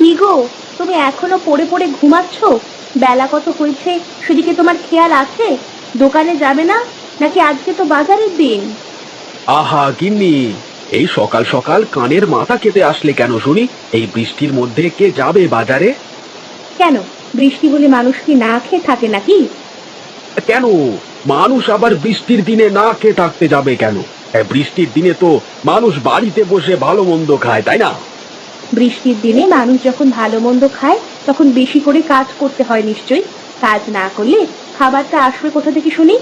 কি গো, তুমি এখনো পড়ে পড়ে ঘুমাচ্ছ? বেলা কত হয়েছে সেদিকে তোমার খেয়াল আছে? দোকানে যাবে না? নাকি আজকে তো বাজারের দিন? আহা গিন্নি, এই সকাল সকাল কানের মাথা কেটে আসলে কেন শুনি? এই বৃষ্টির মধ্যে কে যাবে বাজারে? কেন, বৃষ্টি হলে মানুষ কি না খেয়ে থাকে নাকি? কেন মানুষ আবার বৃষ্টির দিনে না খেয়ে থাকতে যাবে কেন? বৃষ্টির দিনে তো মানুষ বাড়িতে বসে ভালো মন্দ খায়, তাই না? বৃষ্টির দিনে মানুষ যখন ভালো মন্দ খায় তখন বেশি করে কাজ করতে হয় নিশ্চয়ই। কাজ না করলে খাবারটা আসবে কোথা থেকে শুনি?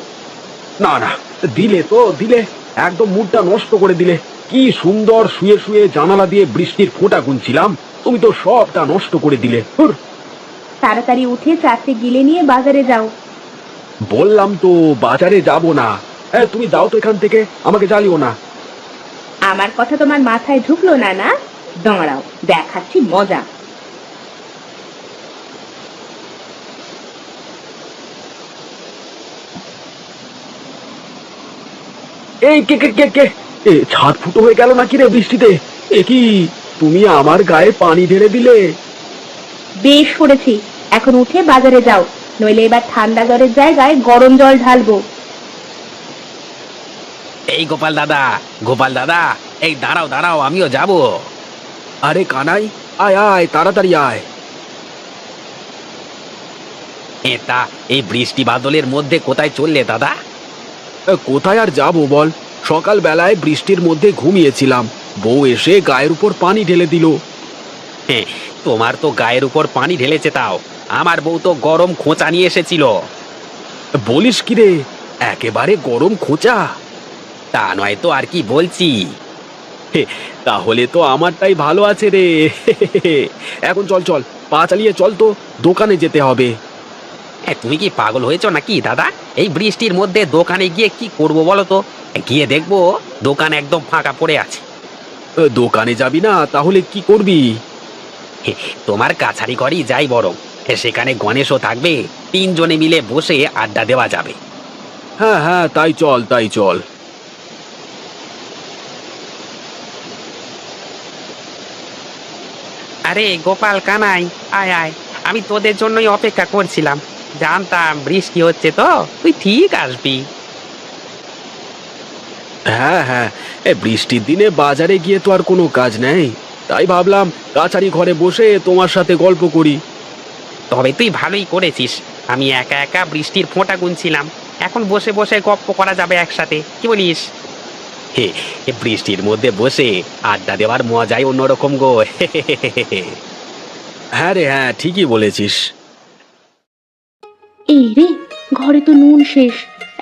না না, দিলে তো দিলে, একদম মুডটা নষ্ট করে দিলে। কি সুন্দর শুয়ে শুয়ে জানালা দিয়ে বৃষ্টির ফোঁটা গুনছিলাম, তুমি তো সবটা নষ্ট করে দিলে। হুর। তাড়াতাড়ি উঠে চারটে গিলে নিয়ে বাজারে যাও। বললাম তো বাজারে যাব না। হ্যাঁ, তুমি যাও তো এখান থেকে, আমাকে জ্বালিও না। আমার কথা তোমার মাথায় ঢুকলো না না? দাঁড়াও, দেখাচ্ছি মজা। এই কে কে কে কে ছাদ ফুটো হয়ে গেল নাকি রে বৃষ্টিতে? এ কি, তুমি আমার গায়ে পানি ঢেলে দিলে? বেশ করেছি, এখন উঠে বাজারে যাও, নইলে এবার ঠান্ডা জলের জায়গায় গরম জল ঢালবো। এই গোপাল দাদা, গোপাল দাদা, এই দাঁড়াও দাঁড়াও, আমিও যাব। আরে কানাই, আয় আয় তাড়াতাড়ি আয়। এটা এই বৃষ্টি বাদলের মধ্যে কোথায় চললে দাদা? কোথায় আর যাব বল, সকাল বেলায় বৃষ্টির মধ্যে ঘুমিয়েছিলাম, বউ এসে গায়ের উপর পানি ঢেলে দিল। হ্যাঁ, তোমার তো গায়ের উপর পানি ঢেলেছে, তাও আমার বউ তো গরম খোঁচা নিয়ে এসেছিল। বলিস কি রে, একেবারে গরম খোঁচা? তা নয় তো আর কি বলছি। তাহলে তো আমারটাই ভালো আছে রে। এখন চল চল, পা চালিয়ে চল তো, দোকানে যেতে হবে। তুমি কি পাগল হয়েছো নাকি দাদা? এই বৃষ্টির মধ্যে দোকানে গিয়ে কি করব বলো তো? গিয়ে দেখবো দোকান একদম ফাঁকা পড়ে আছে। দোকানে যাবি না তাহলে কি করবি? তোমার কাছারি ঘরেই যাই বরং, সেখানে গণেশও থাকবে, তিনজনে মিলে বসে আড্ডা দেওয়া যাবে। হ্যাঁ হ্যাঁ, তাই চল তাই চল। আরে গোপাল কানাই, আয় আয়, আমি তোদের জন্যই অপেক্ষা করছিলাম। জানতাম বৃষ্টি হচ্ছে তো তুই ঠিক আসবি। হ্যাঁ হ্যাঁ, বৃষ্টির দিনে বাজারে গিয়ে তো আর কোনো কাজ নেই, তাই ভাবলাম কাছারি ঘরে বসে তোমার সাথে গল্প করি। তবে তুই ভালোই করেছিস, আমি একা একা বৃষ্টির ফোঁটা গুনছিলাম, এখন বসে বসে গপ্প করা যাবে একসাথে, কি বলিস? হে, এ বৃষ্টির মধ্যে বসে আড্ডা দেওয়ার মজাই অন্যরকম গো। হ্যাঁ রে হ্যাঁ, ঠিকই বলেছিস। এই রে, ঘরে তো নুন শেষ,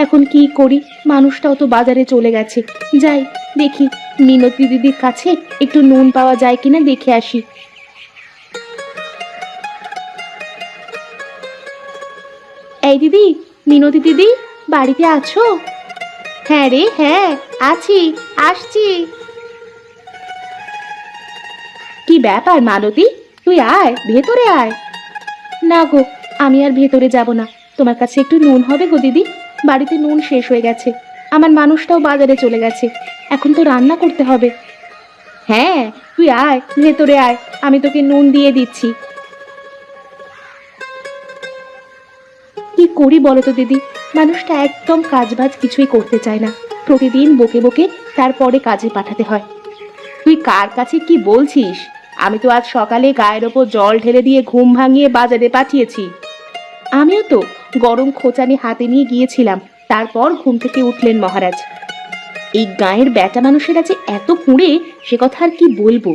এখন কি করি? মানুষটাও তো বাজারে চলে গেছে। যাই দেখি, মিনতি দিদির কাছে একটু নুন পাওয়া যায় কিনা দেখে আসি। এই দিদি, মিনতি দিদি, বাড়িতে আছো? হ্যাঁ রে হ্যাঁ, আছি, আসছি। কি ব্যাপার মালতী, তুই আয়, ভেতরে আয়। না গো, আমি আর ভেতরে যাব না। তোমার কাছে একটু নুন হবে গো দিদি? বাড়িতে নুন শেষ হয়ে গেছে, আমার মানুষটাও বাজারে চলে গেছে, এখন তো রান্না করতে হবে। হ্যাঁ, তুই আয়, ভেতরে আয়, আমি তোকে নুন দিয়ে দিচ্ছি। কি করি বলো তো দিদি, মানুষটা একদম কাজবাজ কিছুই করতে চায় না, প্রতিদিন বকে বকে তারপরে কাজে পাঠাতে হয়। তুই কার কাছে কি বলছিস? আমি তো আজ সকালে গায়ের ওপর জল ঢেলে দিয়ে ঘুম ভাঙিয়ে বাজারে পাঠিয়েছি। আমিও তো গরম খোঁচানি হাতে নিয়ে গিয়েছিলাম, তারপর ঘুম থেকে উঠলেন মহারাজ। এই গাঁয়ের বেটা মানুষেরা যে এত কুঁড়ে, সে কথা আর কি বলবো।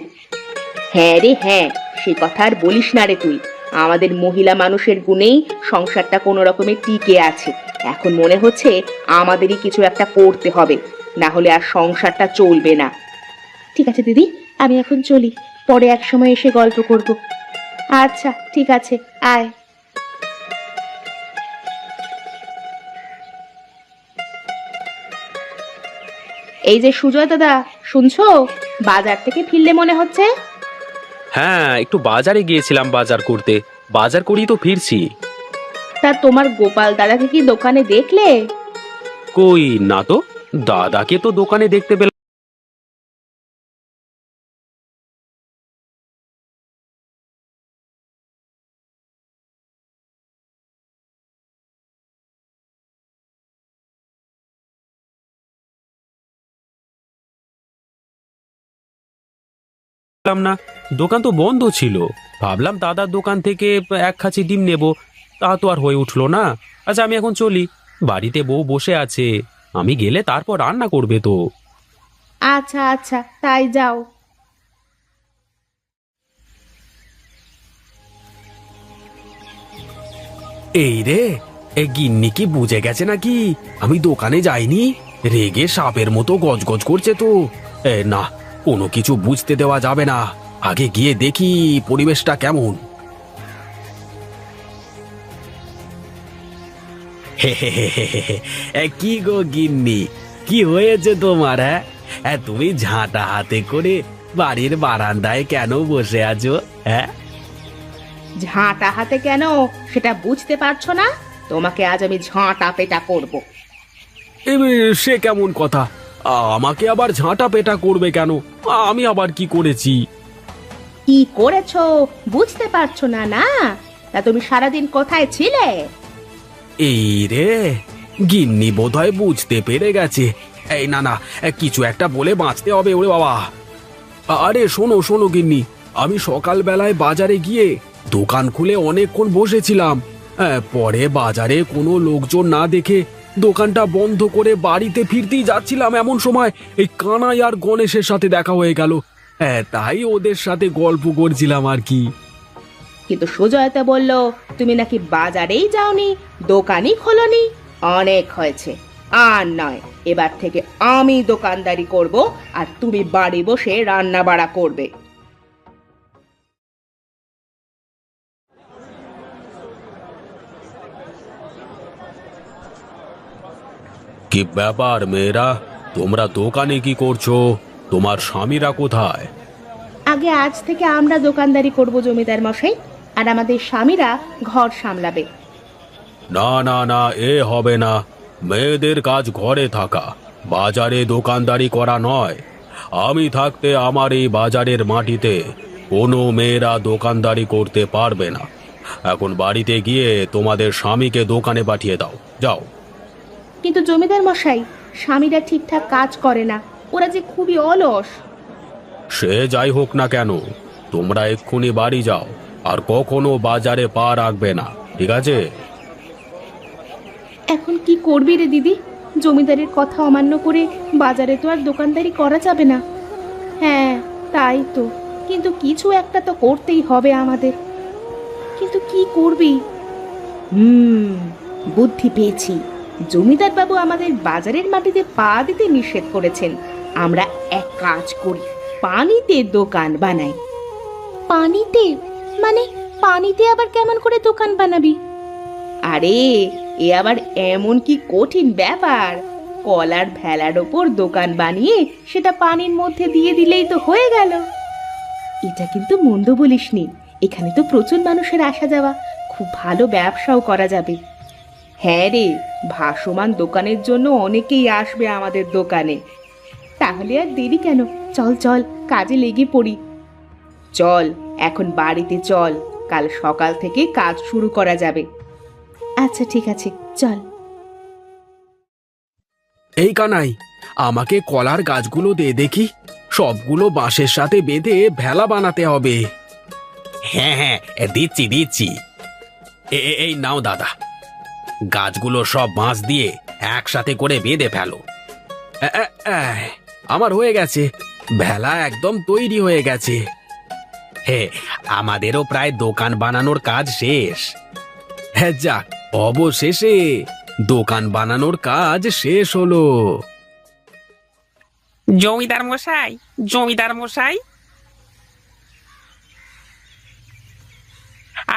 হ্যাঁ রে হ্যাঁ, সে কথা আর বলিস না রে তুই। আমাদের মহিলা মানুষের গুণেই সংসারটা কোনো রকমে টিকে আছে। এখন মনে হচ্ছে আমাদেরই কিছু একটা করতে হবে, না হলে আর সংসারটা চলবে না। ঠিক আছে দিদি, আমি এখন চলি, পরে এক সময় এসে গল্প করব। আচ্ছা ঠিক আছে, আয়। এই যে সুজয় দাদা, শুনছো? বাজার থেকে ফিরলে মনে হচ্ছে। হ্যাঁ, একটু বাজারে গিয়েছিলাম বাজার করতে, বাজার করেই তো ফিরছি। তা তোমার গোপাল দাদাকে কি দোকানে দেখলে? কই না তো, দাদাকে তো দোকানে দেখতে পেলাম। পেলাম না, দোকান তো বন্ধ ছিল। ভাবলাম দাদার দোকান থেকে এক খাঁচি ডিম নেব, তা তো আর হয়ে উঠলো না। আচ্ছা আমি এখন চলি, বাড়িতে বউ বসে আছে, আমি গেলে তারপর রান্না করবে তো। আচ্ছা আচ্ছা, তাই যাও। এই রে, এ গিন্নি কি বুঝে গেছে নাকি আমি দোকানে যাইনি? রেগে সাপের মতো গজগজ করছে তো। না, কোনো কিছু বুঝতে দেওয়া যাবে না, আগে গিয়ে দেখি পরিবেশটা কেমন। কি গো গিন্নি, কি হয়েছে তোমার? হ্যাঁ, তুমি ঝাঁটা হাতে করে বাড়ির বারান্দায় কেন বসে আছো? হ্যাঁ, ঝাঁটা হাতে কেন সেটা বুঝতে পারছো না? তোমাকে আজ আমি ঝাঁটা পেটা করব। সে কেমন কথা? আমাকে আবার ঝাঁটা পেটা করবে কেন? আমি আবার কি করেছি? কি করেছো বুঝতে পারছো না? না, তা তুমি সারাদিন কোথায় ছিলে? এই রে, গিন্নি বোধহয় বুঝতে পেরে গেছে। এই না না, কিছু একটা বলে বাঁচতে হবে ওরে বাবা। আরে শোনো শোনো গিন্নি, আমি সকালবেলায় বাজারে গিয়ে দোকান খুলে অনেকক্ষণ বসেছিলাম। পরে বাজারে কোনো লোকজন না দেখে দোকানটা বন্ধ করে বাড়িতে ফিরতেই যাচ্ছিলাম, এমন সময় এই কানাই আর গণেশের সাথে দেখা হয়ে গেল। তাই ওদের সাথে গল্প করছিলাম আর কি। কিন্তু সুজয়তা বলল তুমি নাকি বাজারেই যাওনি, দোকানই খোলনি। অনেক হয়েছে, আর নয়, এবার থেকে আমি দোকানদারি করব আর তুমি বাড়ি বসে রান্না বাড়া করবে। কি ব্যাপার মেয়েরা, তোমরা দোকানে কি করছো? তোমার স্বামীরা কোথায়? আগে আজ থেকে আমরা দোকানদারি করব জমিদার মশাই, আর আমাদের স্বামীরা ঘর সামলাবে। না না না, এ হবে না। মেয়েদের কাজ ঘরে থাকা, বাজারে দোকানদারি করা নয়। আমি থাকতে আমার এই বাজারের মাটিতে কোনো মেয়েরা দোকানদারি করতে পারবে না। এখন বাড়িতে গিয়ে তোমাদের স্বামীকে দোকানে পাঠিয়ে দাও, যাও। কিন্তু জমিদার মশাই, স্বামীরা ঠিকঠাক কাজ করে না, ওরা যে খুবই অলস। সে যাই হোক না কেন, তোমরা এক্ষুনি বাড়ি যাও, আর কখনো বাজারে পা রাখবে না, ঠিক আছে? এখন কি করবি রে দিদি? জমিদারের কথা অমান্য করে বাজারে তো আর দোকানদারি করা যাবে না। হ্যাঁ, তাই তো, কিন্তু কিছু একটা তো করতেই হবে আমাদের। কিন্তু কি করবি? বুদ্ধি পেয়েছি। জমিদার বাবু আমাদের বাজারের মাটিতে পা দিতে নিষেধ করেছেন। আমরা এক কাজ করি, পানিতে দোকান বানাই। পানিতে? মানে পানিতে আবার কেমন করে দোকান বানাবি? আরে, এ আবার এমন কি কঠিন ব্যাপার? কলার ভেলার ওপর দোকান বানিয়ে সেটা পানির মধ্যে দিয়ে দিলেই তো হয়ে গেল। এটা কিন্তু মন্দ বলিসনি, এখানে তো প্রচুর মানুষের আসা যাওয়া, খুব ভালো ব্যবসাও করা যাবে। হ্যাঁ রে, ভাসমান দোকানের জন্য অনেকেই আসবে আমাদের দোকানে। তাহলে আর দেরি কেন, চল চল কাজে লেগে পড়ি। চল এখন বাড়িতে চল, কাল সকাল থেকে কাজ শুরু করা যাবে। আচ্ছা ঠিক আছে, চল। এই কানাই, আমাকে কলার গাছগুলো দে দেখি। সবগুলো বাঁশের সাথে বেঁধে ভেলা বানাতে হবে। হ্যাঁ হ্যাঁ, দিচ্ছি দিচ্ছি। এই নাও দাদা, গাছগুলো সব বাঁশ দিয়ে একসাথে করে বেঁধে ফেলো। আমার হয়ে গেছে, ভেলা একদম তৈরি হয়ে গেছে। আমাদেরও প্রায় দোকান বানানোর কাজ শেষ। হ্যাঁ, যাক, অবশেষে দোকান বানানোর কাজ শেষ হলো। জমিদার মশাই, জমিদার মশাই,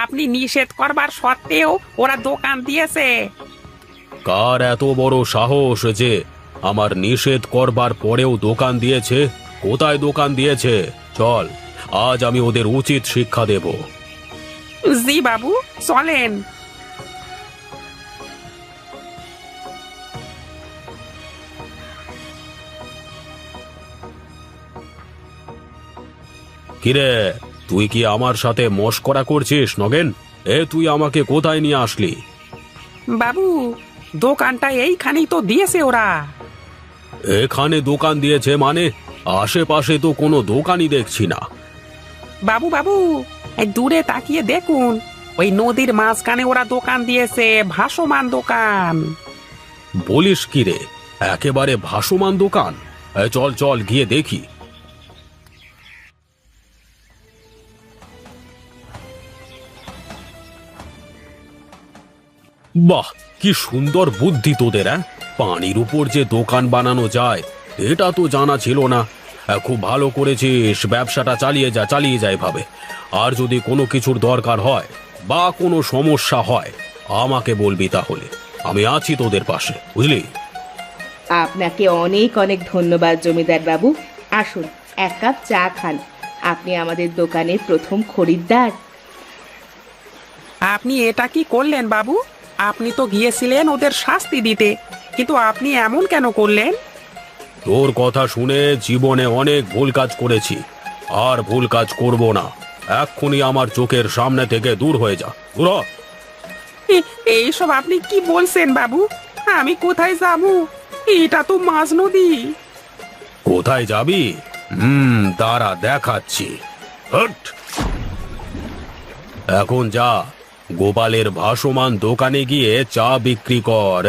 আপনি নিষেধ করবার সত্ত্বেও ওরা দোকান দিয়েছে। কার এত বড় সাহস যে আমার নিষেধ করবার পরেও দোকান দিয়েছে? কোথায় দোকান দিয়েছে? চল, আজ আমি ওদের উচিত শিক্ষা দেব। জি বাবু, চলেন। কিরে, তুই কি আমার সাথে মশকরা করছিস নগেন? তুই আমাকে কোথায় নিয়ে আসলি? বাবু, দোকানটা এইখানেই তো দিয়েছে ওরা। এখানে দোকান দিয়েছে মানে? আশেপাশে তো কোনো দোকানই দেখছি না। বাবু বাবু, এই দূরে তাকিয়ে দেখুন, ওই নদীর মাঝখানে ওরা দোকান দিয়েছে, ভাসমান দোকান। বলিস কি রে, একেবারে ভাসমান দোকান? চল চল গিয়ে দেখি। বাহ, কি সুন্দর বুদ্ধি তোদের! পানির উপর যে দোকান বানানো যায় এটা তো জানা ছিল না। খুব ভালো করেছিস, ব্যবসাটা চালিয়ে যা এভাবে। আর যদি কোনো কিছুর দরকার হয় বা কোনো সমস্যা হয় আমাকে বলবি, তাহলে আমি আছি তোদের পাশে, বুঝলি? আপনাকে অনেক অনেক ধন্যবাদ জমিদার বাবু। আসুন, এক কাপ চা খান। আপনি আমাদের দোকানের প্রথম খরিদ্দার। আপনি এটা কি করলেন বাবু? আপনি তো গিয়েছিলেন ওদের শাস্তি দিতে, কিন্তু আপনি এমন কেন করলেন? তোর কথা শুনে জীবনে অনেক ভুল কাজ করেছি, আর ভুল কাজ করব না। এক্ষুনি আমার চোখের সামনে থেকে দূর হয়ে যা, দূর হ। এইসব আপনি কি বলছেন বাবু? আমি কোথায় যাব? এটা তো মাঝ নদী। কোথায় যাবি? দাঁড়া, দেখাচ্ছি। হট! এখন যা, গোপালের ভাসমান দোকানে গিয়ে চা বিক্রি কর।